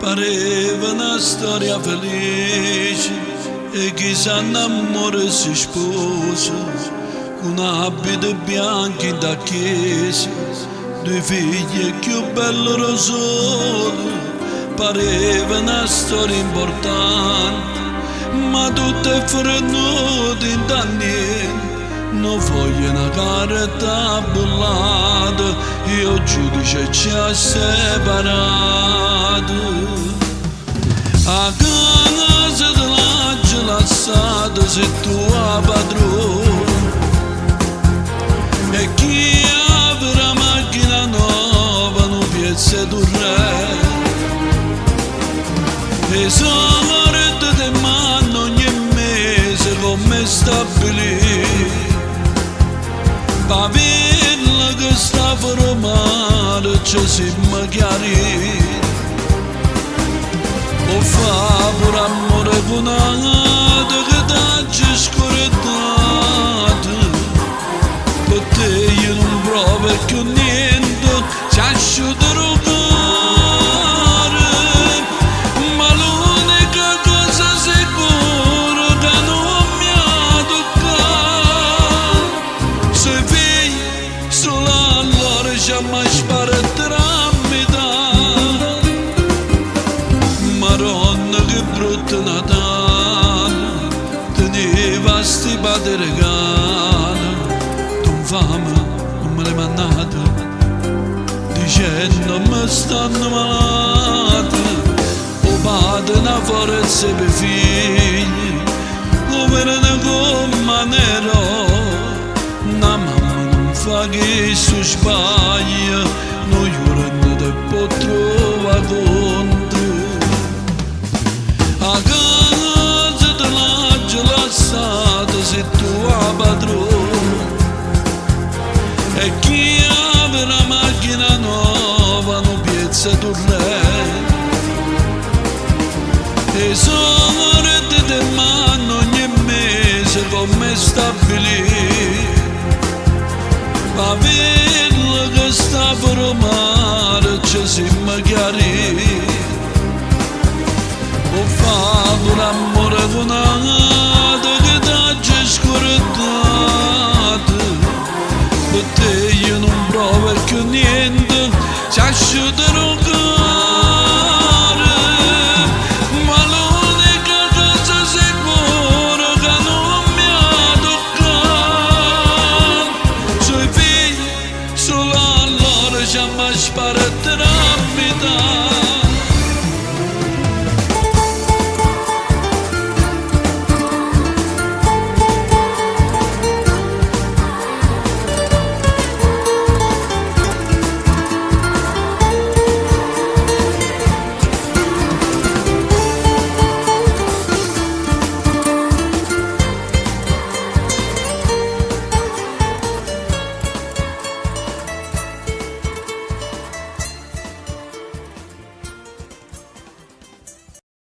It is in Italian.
Pareva una storia felice e chi s'annamora si sposa, con abiti bianchi da chiesa, due figlie più belle rosone. Pareva una storia importante, ma tutte frenute in danni. Non voglio una carta bullata, io giudice ci ha separato. A casa della gelassata sei tua padrona, e chi avrà macchina nuova non piazza tu re. E sono rete di mano ogni mese come stabilire, pa villa che sta formare ci siamo chiariti. O fa pure amore cunato che t'ha scordato, per te io non provo più niente, ci asciutto rugare, ma l'unica cosa sicura che non mi ha toccato, se figli solo allora ci mai sparetterà a metà. Maronna che brutto Natale, teneva sti pati regali, tu fame non me le mandate, dicendo mi stanno malati. O padre una forza per figli, come ne come nero, una mamma non fa che si sbaglia, non giurando te può trovare conto. A casa della gelassata sei tua padrona, e chi avrà una macchina nuova non piazza tu re. E sono rete di mano ogni mese come stabilire, ma villa che sta formare ci siamo chiariti. O fa pure amore cunato che t'ha scordato, per te io non provo più niente, ci asciutto